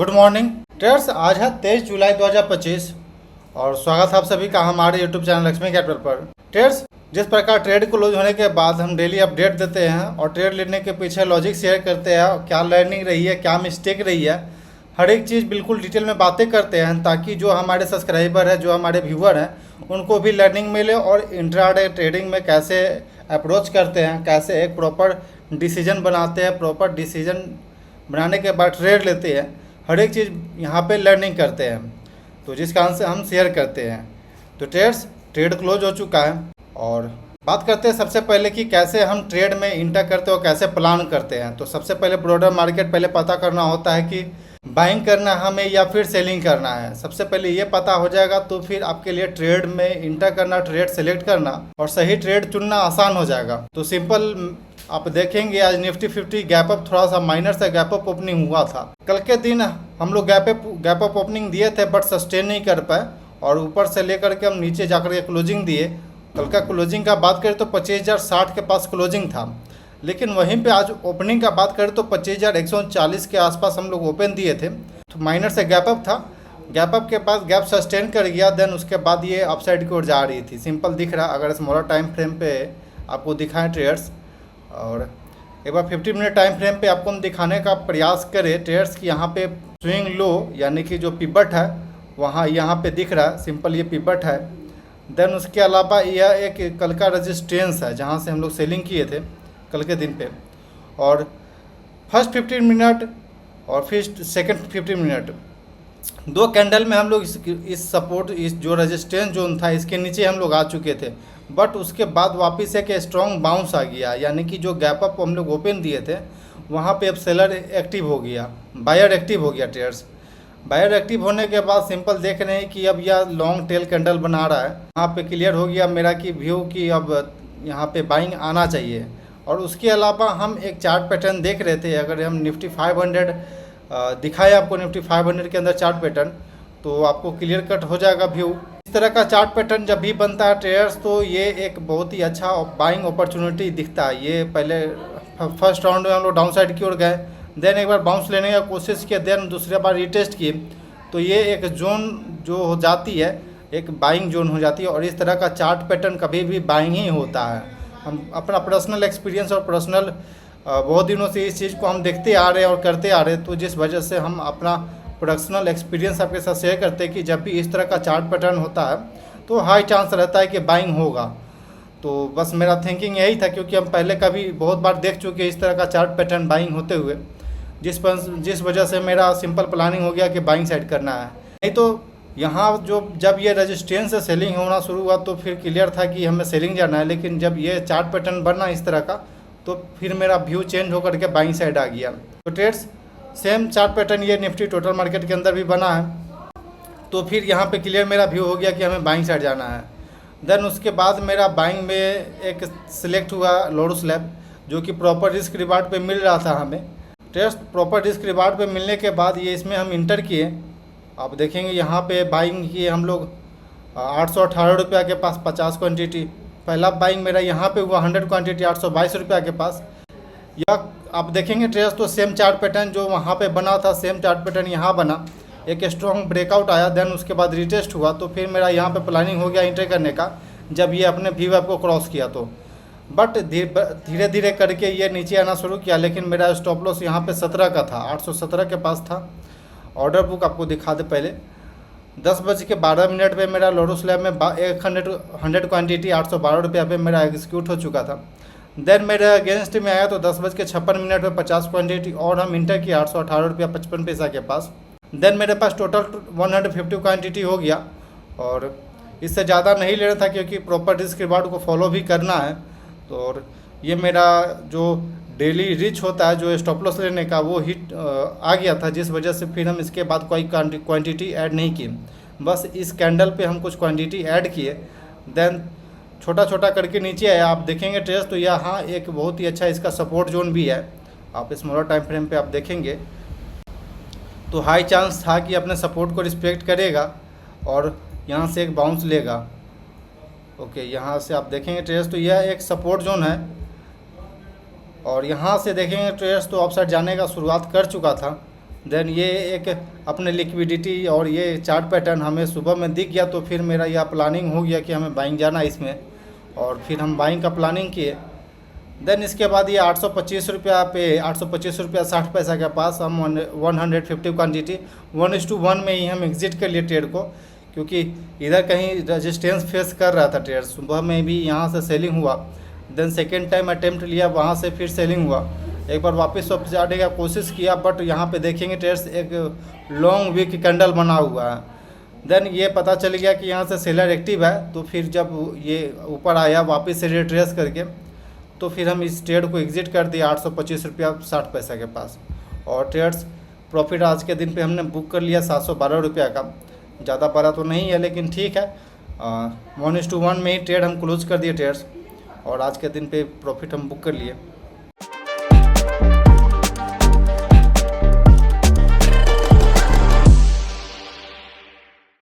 Good morning traders. आज है 23 जुलाई 2025 और स्वागत है आप सभी का हमारे यूट्यूब चैनल लक्ष्मी कैपिटल पर। ट्रेडर्स, जिस प्रकार ट्रेड क्लोज होने के बाद हम डेली अपडेट देते हैं और ट्रेड लेने के पीछे लॉजिक शेयर करते हैं, क्या लर्निंग रही है, क्या मिस्टेक रही है, हर एक चीज़ बिल्कुल डिटेल में बातें करते हैं ताकि जो हमारे सब्सक्राइबर है, जो हमारे व्यूअर हैं, उनको भी लर्निंग मिले और इंट्राडे ट्रेडिंग में कैसे अप्रोच करते हैं, कैसे एक प्रॉपर डिसीजन बनाते हैं, प्रॉपर डिसीजन बनाने के बाद ट्रेड लेते हैं, हर एक चीज़ यहाँ पे लर्निंग करते हैं। तो जिस कारण से हम शेयर करते हैं। तो ट्रेड क्लोज हो चुका है और बात करते हैं सबसे पहले कि कैसे हम ट्रेड में इंटर करते हैं और कैसे प्लान करते हैं। तो सबसे पहले ब्रॉडर मार्केट पहले पता करना होता है कि बाइंग करना है हमें या फिर सेलिंग करना है। सबसे पहले ये पता हो जाएगा तो फिर आपके लिए ट्रेड में इंटर करना, ट्रेड सेलेक्ट करना और सही ट्रेड चुनना आसान हो जाएगा। तो सिंपल आप देखेंगे आज निफ्टी 50 गैप अप, थोड़ा सा माइनर से गैप अप ओपनिंग हुआ था। कल के दिन हम लोग गैप अप ओपनिंग दिए थे बट सस्टेन नहीं कर पाए और ऊपर से लेकर के हम नीचे जाकर के क्लोजिंग दिए। कल का क्लोजिंग का बात करें तो 25,060 के पास क्लोजिंग था, लेकिन वहीं पे आज ओपनिंग का बात करें तो 25,140 के आसपास हम लोग ओपन दिए थे। तो माइनर से गैप अप था, गैप अप के बाद गैप सस्टेन कर गया, देन उसके बाद ये अपसाइड की ओर जा रही थी। सिंपल दिख रहा अगर स्मॉलर टाइम फ्रेम पे आपको दिखाएं ट्रेडर्स, और एक बार 50 मिनट टाइम फ्रेम पे आपको हम दिखाने का प्रयास करें ट्रेडर्स कि यहाँ पे स्विंग लो यानी कि जो पिवट है वहाँ यहाँ पे दिख रहा है। सिंपल ये पिवट है। देन उसके अलावा यह एक कल का रेजिस्टेंस है जहाँ से हम लोग सेलिंग किए थे कल के दिन पे, और फर्स्ट 15 मिनट और फिर सेकंड 15 मिनट, दो कैंडल में हम लोग इस सपोर्ट, इस जो रेजिस्टेंस जोन था इसके नीचे हम लोग आ चुके थे। बट उसके बाद वापस एक स्ट्रॉन्ग बाउंस आ गया, यानी कि जो गैप अप हम लोग ओपन दिए थे वहाँ पे अब सेलर एक्टिव हो गया, बायर एक्टिव हो गया। ट्रेडर्स, बायर एक्टिव होने के बाद सिंपल देख रहे हैं कि अब यह लॉन्ग टेल कैंडल बना रहा है। यहाँ पे क्लियर हो गया मेरा कि व्यू कि अब यहाँ पे बाइंग आना चाहिए। और उसके अलावा हम एक चार्ट पैटर्न देख रहे थे। अगर हम निफ्टी 500 दिखाए आपको, निफ्टी 500 के अंदर चार्ट पैटर्न, तो आपको क्लियर कट हो जाएगा व्यू। इस तरह का चार्ट पैटर्न जब भी बनता है ट्रेडर्स तो ये एक बहुत ही अच्छा बाइंग अपॉर्चुनिटी दिखता है। ये पहले फर्स्ट राउंड में हम लोग डाउन साइड की ओर गए, देन एक बार बाउंस लेने की कोशिश किए, देन दूसरी बार रिटेस्ट किए, तो ये एक जोन जो हो जाती है, एक बाइंग जोन हो जाती है। और इस तरह का चार्ट पैटर्न कभी भी बाइंग ही होता है। हम अपना पर्सनल एक्सपीरियंस और पर्सनल बहुत दिनों से इस चीज़ को हम देखते आ रहे हैं और करते आ रहे हैं, तो जिस वजह से हम अपना पर्सनल एक्सपीरियंस आपके साथ शेयर करते हैं कि जब भी इस तरह का चार्ट पैटर्न होता है तो हाई चांस रहता है कि बाइंग होगा। तो बस मेरा थिंकिंग यही था, क्योंकि हम पहले कभी बहुत बार देख चुके इस तरह का चार्ट पैटर्न बाइंग होते हुए, जिस वजह से मेरा सिंपल प्लानिंग हो गया कि बाइंग साइड करना है। नहीं तो यहाँ जब ये रेजिस्टेंस से सेलिंग होना शुरू हुआ तो फिर क्लियर था कि हमें सेलिंग जाना है, लेकिन जब ये चार्ट पैटर्न बना इस तरह का तो फिर मेरा व्यू चेंज होकर के बाइंग साइड आ गया। तो ट्रेड्स, सेम चार्ट पैटर्न ये निफ्टी टोटल मार्केट के अंदर भी बना है। तो फिर यहाँ पे क्लियर मेरा व्यू हो गया कि हमें बाइंग साइड जाना है। देन उसके बाद मेरा बाइंग में एक सिलेक्ट हुआ लोड स्लैब, जो कि प्रॉपर रिस्क रिवार्ड पे मिल रहा था हमें। ट्रेड्स, प्रॉपर रिस्क रिवार्ड पे मिलने के बाद ये इसमें हम इंटर किए। आप देखेंगे यहाँ पे बाइंग किए हम लोग 818 रुपया के पास 50 क्वान्टिटी। पहला बाइंग मेरा यहाँ पे हुआ 100 क्वान्टिटी 822 रुपया के पास। यह आप देखेंगे ट्रेड्स, तो सेम चार्ट पैटर्न जो वहाँ पे बना था सेम चार्ट पैटर्न यहाँ बना। एक स्ट्रॉन्ग ब्रेकआउट आया, देन उसके बाद रिटेस्ट हुआ, तो फिर मेरा यहाँ पे प्लानिंग हो गया इंटर करने का जब ये अपने व्यू ऐप को क्रॉस किया तो। बट धीरे धीरे करके ये नीचे आना शुरू किया, लेकिन मेरा स्टॉप लॉस यहाँ पे 17 का था, 817 के पास था। ऑर्डर बुक आपको दिखा दे पहले। 10:12 पे मेरा लोडो स्लैब में 100 क्वान्टिटी 812 रुपया पे मेरा एग्जीक्यूट हो चुका था। देन मेरे अगेंस्ट में आया तो 10:56 पे 50 क्वान्टिटी और हम इंटर किया 818 रुपया 55 पैसा के पास। देन मेरे पास टोटल 150 क्वान्टिटी हो गया और इससे ज़्यादा नहीं लेना था क्योंकि प्रॉपर रिस्क रिवार्ड को फॉलो भी करना है। तो और ये मेरा जो डेली रिच होता है जो स्टॉप लॉस लेने का, वो हिट आ गया था, जिस वजह से फिर हम इसके बाद कोई क्वांटिटी ऐड नहीं की। बस इस कैंडल पे हम कुछ क्वांटिटी ऐड किए, देन छोटा छोटा करके नीचे आया। आप देखेंगे ट्रेस तो यहाँ एक बहुत ही अच्छा इसका सपोर्ट जोन भी है। आप स्मॉलर टाइम फ्रेम पे आप देखेंगे तो हाई चांस था कि अपने सपोर्ट को रिस्पेक्ट करेगा और यहाँ से एक बाउंस लेगा। ओके, यहाँ से आप देखेंगे ट्रेस तो यह एक सपोर्ट जोन है और यहाँ से देखेंगे ट्रेस तो अपसाइड जाने का शुरुआत कर चुका था। देन ये एक अपने लिक्विडिटी और ये चार्ट पैटर्न हमें सुबह में दिख गया, तो फिर मेरा यह प्लानिंग हो गया कि हमें बाइंग जाना इसमें, और फिर हम बाइंग का प्लानिंग किए। देन इसके बाद ये 825 रुपया पे 825 रुपया 60 पैसा के पास हम 150 क्वान्टिटी 1:1 में ही हम एग्जिट कर लिए ट्रेड को, क्योंकि इधर कहीं रेजिस्टेंस फेस कर रहा था ट्रेड। सुबह में भी यहाँ से सेलिंग हुआ, देन सेकेंड टाइम अटेम्प्ट लिया, वहाँ से फिर सेलिंग हुआ, एक बार वापस जाने का कोशिश किया, बट यहाँ पे देखेंगे ट्रेड्स एक लॉन्ग वीक कैंडल बना हुआ है। देन ये पता चल गया कि यहाँ से सेलर एक्टिव है, तो फिर जब ये ऊपर आया वापस से रिट्रेस करके, तो फिर हम इस ट्रेड को एग्जिट कर दिया 825 रुपया 60 पैसा के पास। और ट्रेड्स प्रॉफिट आज के दिन पे हमने बुक कर लिया 712 रुपया का। ज़्यादा बड़ा तो नहीं है, लेकिन ठीक है। 1:1 में ही ट्रेड हम क्लोज कर दिए ट्रेड्स, और आज के दिन पे प्रॉफिट हम बुक कर लिए।